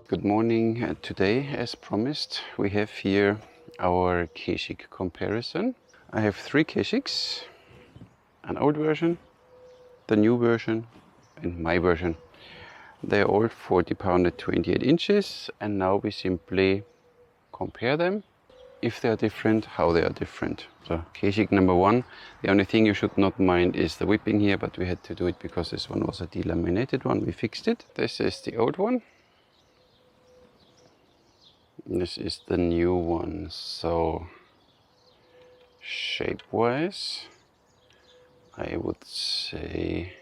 Good morning. Today, as promised, we have here our Kheshig comparison. I have 3 Kheshigs, an old version, the new version and my version. They are all 40 pound at 28 inches, and now we simply compare them. If they are different, how they are different. So Kheshig number 1, the only thing you should not mind is the whipping here, but we had to do it because this one was a delaminated one. We fixed it. This is the old one. This is the new one. So shape-wise, I would say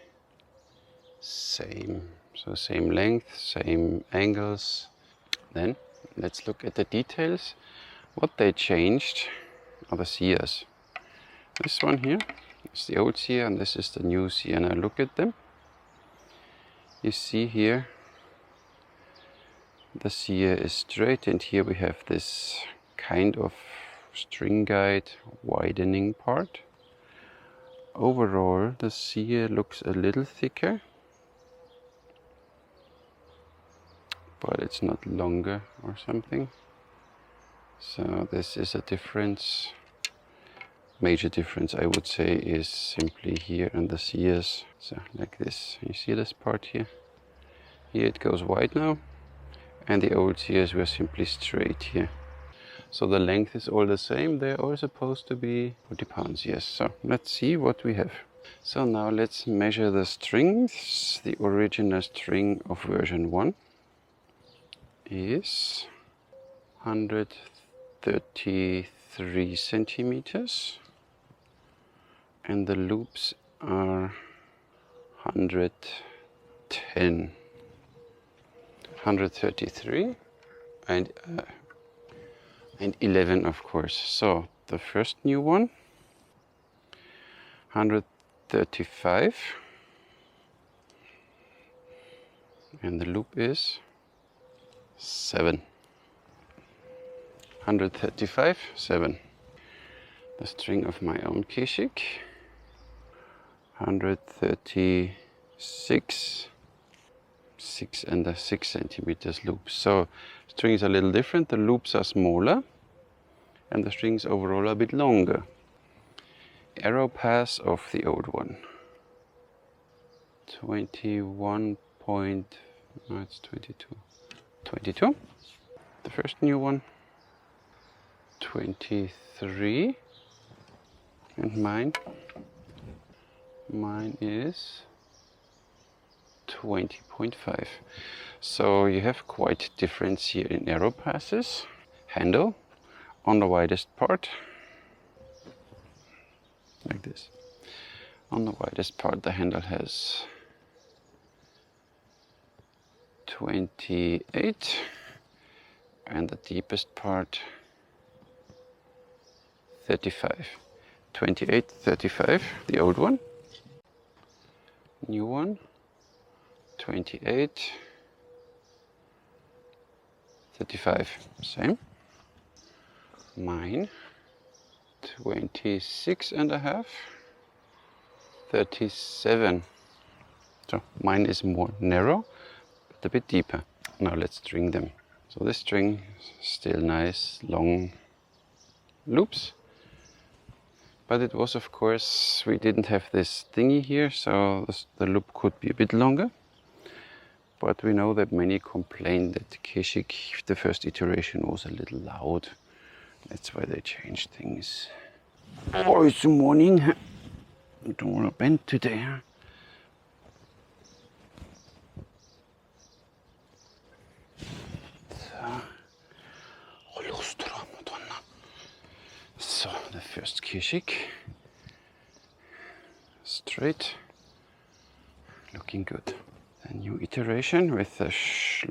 same. So same length, same angles. Then let's look at the details. What they changed are the sears. This one here is the old sear and this is the new sear. Now look at them. You see here the sear is straight, and here we have this kind of string guide widening part. Overall the sear looks a little thicker, but it's not longer or something. So this is a difference. Major difference I would say is simply here and the sears. So like this, you see this part here? Here it goes wide now, and the old sears were simply straight here. So the length is all the same. They're all supposed to be 40 pounds, yes. So let's see what we have. So now let's measure the strings. The original string of version 1 is 133 centimeters, and the loops are 110, 133 and 11 of course. So the first new one 135, and the loop is 7. 135, 7. The string of my own Kheshig 136, 6 and a 6 centimeters loop. So strings are a little different. The loops are smaller and the strings overall are a bit longer. Arrow pass of the old one 21 point, no, it's 22. The first new one 23, and mine is 20.5. So you have quite difference here in arrow passes. Handle on the widest part, like this. On the widest part the handle has 28, and the deepest part 35. 28, 35, the old one. New one 28, 35, same. Mine 26 and a half, 37. So mine is more narrow but a bit deeper. Now let's string them. So this string is still nice long loops, but it was, of course, we didn't have this thingy here, so the loop could be a bit longer. But we know that many complained that Kheshig, the first iteration, was a little loud. That's why they changed things. Oh, it's morning. I don't want to bend today. So the first Kheshig, straight, looking good. A new iteration with a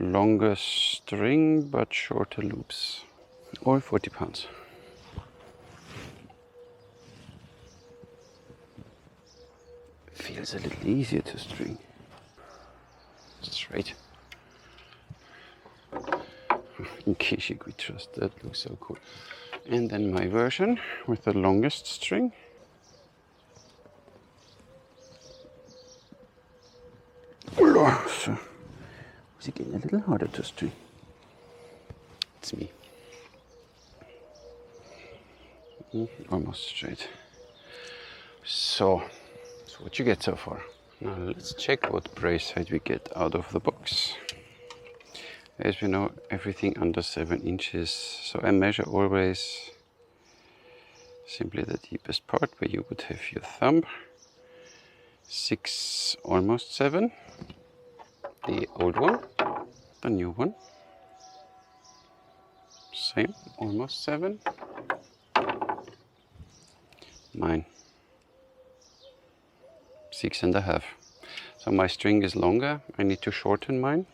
longer string but shorter loops, all 40 pounds. Feels a little easier to string. Straight. In Kheshig we trust, that looks so cool. And then my version with the longest string. So it's again a little harder to string. beats me. Almost straight. So what you get so far. Now let's check what brace height we get out of the box. As we know, everything under 7 inches. So I measure always simply the deepest part where you would have your thumb. 6, almost 7. The old one, the new one. Same, almost 7. Mine. 6.5. So my string is longer. I need to shorten mine.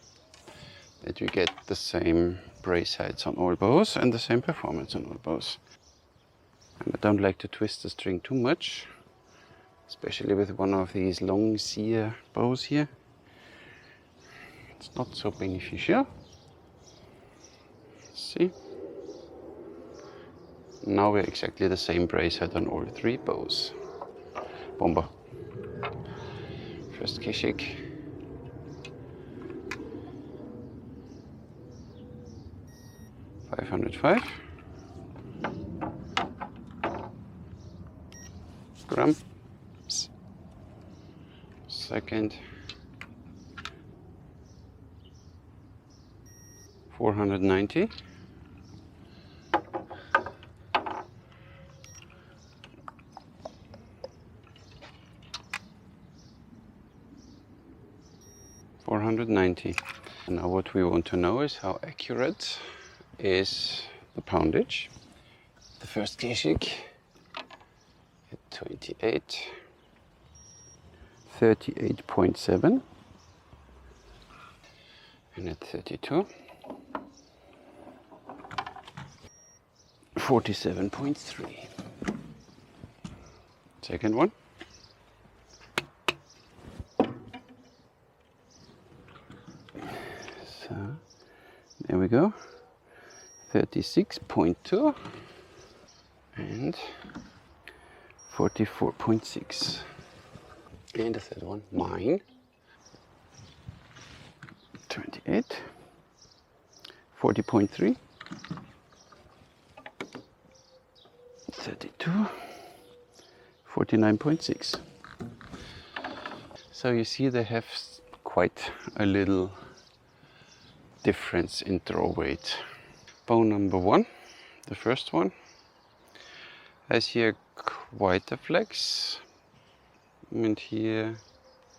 That you get the same brace heights on all bows and the same performance on all bows. And I don't like to twist the string too much, especially with one of these long sear bows here. It's not so beneficial. See? Now we're exactly the same brace height on all 3 bows. Bomber. First Kheshig. 505 grams. Second, 490. Now what we want to know is how accurate is the poundage. The first Kheshig at 28, 38.7, and at 32, 47.3. Second one. So there we go. 36.2 and 44.6. And the third one, mine. 28, 40.3, 32, 49.6. So you see they have quite a little difference in throw weight. Bow number 1, the first one, has here quite a flex, and here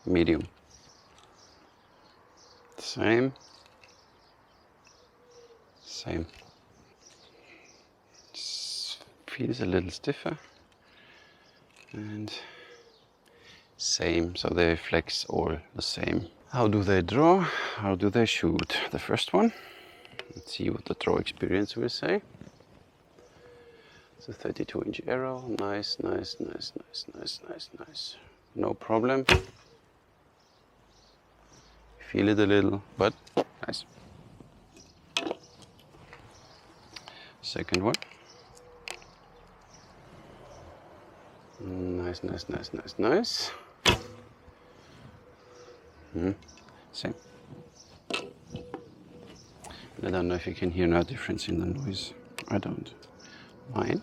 medium. Same. Feels a little stiffer, and same, so they flex all the same. How do they draw? How do they shoot? The first one, let's see what the draw experience will say. It's a 32-inch arrow, nice. No problem. Feel it a little, but nice. Second one. Nice. Same. I don't know if you can hear no difference in the noise. I don't. Mine.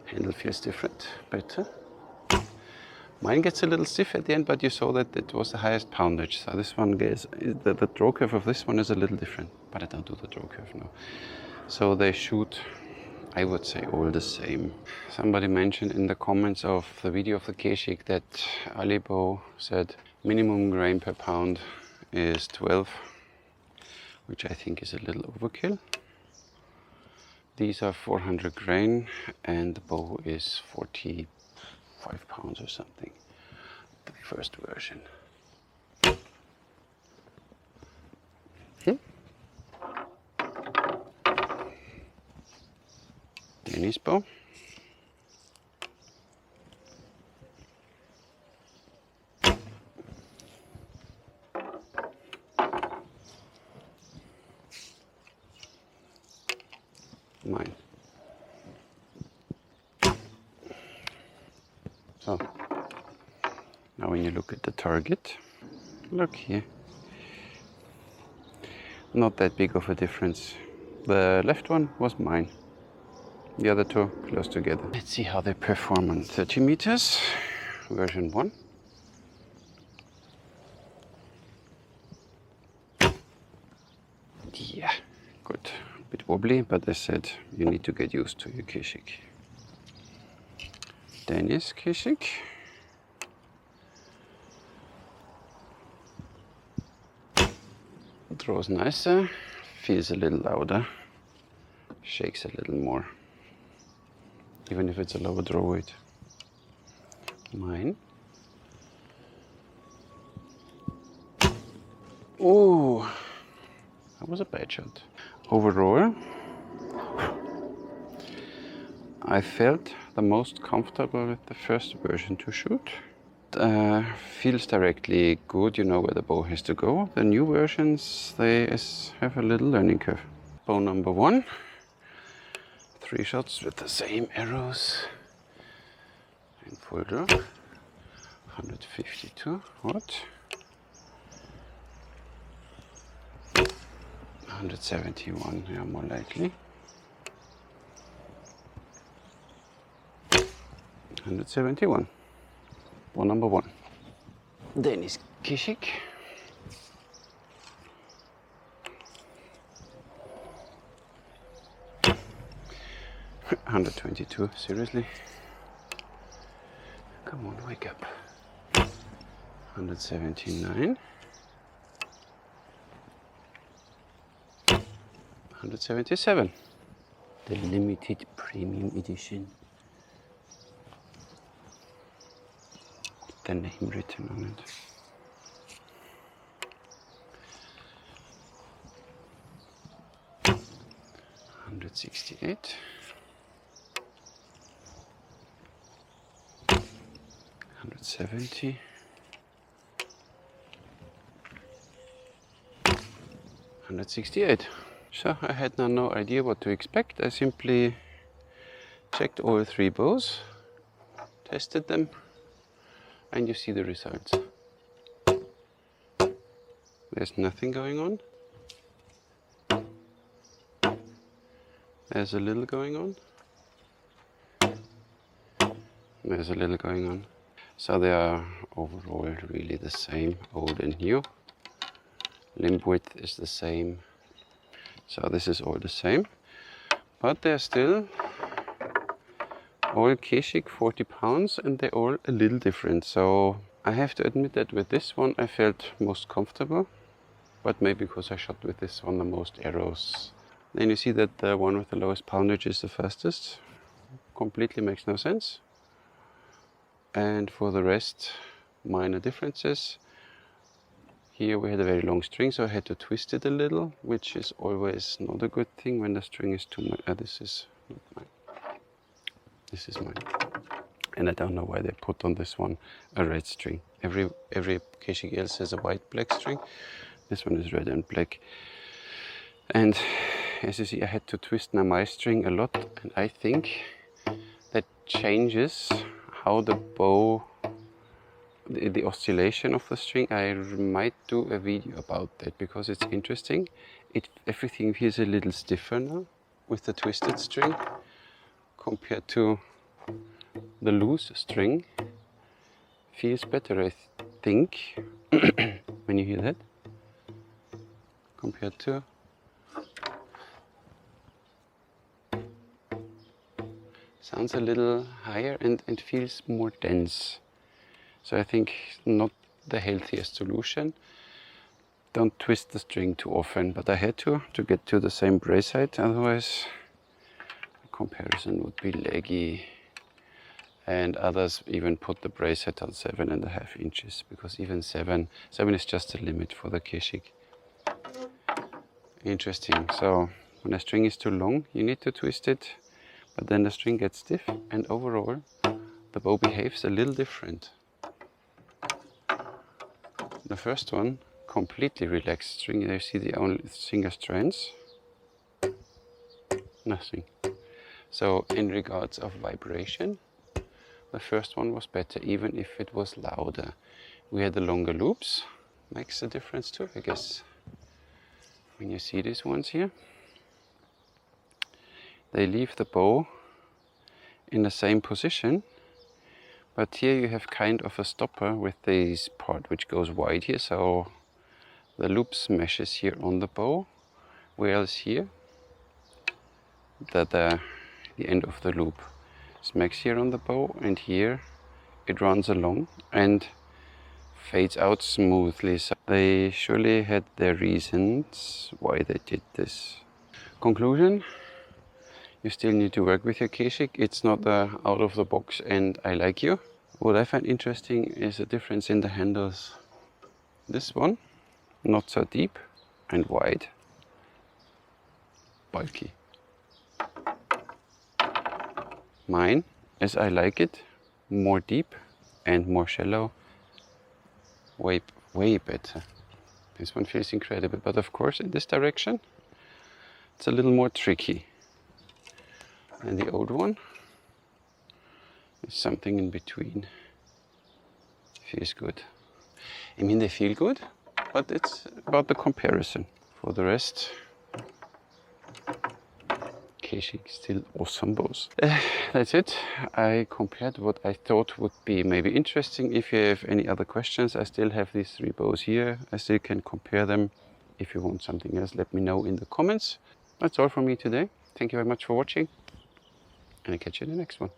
Handle feels different, better. Mine gets a little stiff at the end, but you saw that it was the highest poundage. So this one gets, the draw curve of this one is a little different, but I don't do the draw curve now. So they shoot, I would say, all the same. Somebody mentioned in the comments of the video of the Kheshig that Alibo said minimum grain per pound is 12, which I think is a little overkill. These are 400 grain and the bow is 45 pounds or something, the first version. Dennis bow. Mine. So now when you look at the target, look here, not that big of a difference. The left one was mine. The other two close together. Let's see how they perform on 30 meters. Version 1. Yeah, good. A bit wobbly, but as said, you need to get used to your Kheshig. Danish Kheshig. Draws nicer, feels a little louder, shakes a little more, even if it's a lower draw weight. Mine. Oh, that was a bad shot. Overall, I felt the most comfortable with the first version to shoot. Feels directly good, you know where the bow has to go. The new versions, they have a little learning curve. Bow number 1, 3 shots with the same arrows in full draw. 152 watt. 171, yeah, more likely. 171. Bow number 1. Danish Kheshig. $122, seriously? Come on, wake up. 179. 177. The limited premium edition. The name written on it. $168. 170. 168. So I had now no idea what to expect. I simply checked all 3 bows, tested them, and you see the results. There's nothing going on. There's a little going on. There's a little going on. So they are overall really the same, old and new. Limb width is the same. So this is all the same. But they're still all Kheshig 40 pounds and they're all a little different. So I have to admit that with this one I felt most comfortable. But maybe because I shot with this one the most arrows. Then you see that the one with the lowest poundage is the fastest. Completely makes no sense. And for the rest, minor differences. Here we had a very long string, so I had to twist it a little, which is always not a good thing when the string is too much. This is not mine. This is mine. And I don't know why they put on this one a red string. Every Kheshig else has a white-black string. This one is red and black. And as you see, I had to twist now my string a lot, and I think that changes how the bow, the oscillation of the string. I might do a video about that because it's interesting. Everything feels a little stiffer now with the twisted string compared to the loose string. Feels better, I think, when you hear that, compared to sounds a little higher and feels more dense. So I think not the healthiest solution. Don't twist the string too often, but I had to get to the same brace height, otherwise the comparison would be leggy. And others even put the brace height on 7.5 inches, because even 7 is just a limit for the Kheshig. Interesting. So when a string is too long, you need to twist it, but then the string gets stiff, and overall the bow behaves a little different. The first one, completely relaxed string. You see the only single strands. Nothing. So in regards of vibration, the first one was better, even if it was louder. We had the longer loops. Makes a difference too, I guess. When you see these ones here, they leave the bow in the same position, but here you have kind of a stopper with this part which goes wide here, so the loop smashes here on the bow, whereas here the end of the loop smacks here on the bow, and here it runs along and fades out smoothly. So they surely had their reasons why they did this. Conclusion: you still need to work with your Kheshig. It's not out of the box and I like you. What I find interesting is the difference in the handles. This one, not so deep and wide, bulky. Mine, as I like it, more deep and more shallow, way better. This one feels incredible, but of course in this direction it's a little more tricky. And the old one is something in between. Feels good. I mean, they feel good, but it's about the comparison. For the rest, Kheshig still awesome bows. That's it. I compared what I thought would be maybe interesting. If you have any other questions, I still have these 3 bows here. I still can compare them. If you want something else, let me know in the comments. That's all from me today. Thank you very much for watching, and I'll catch you in the next one.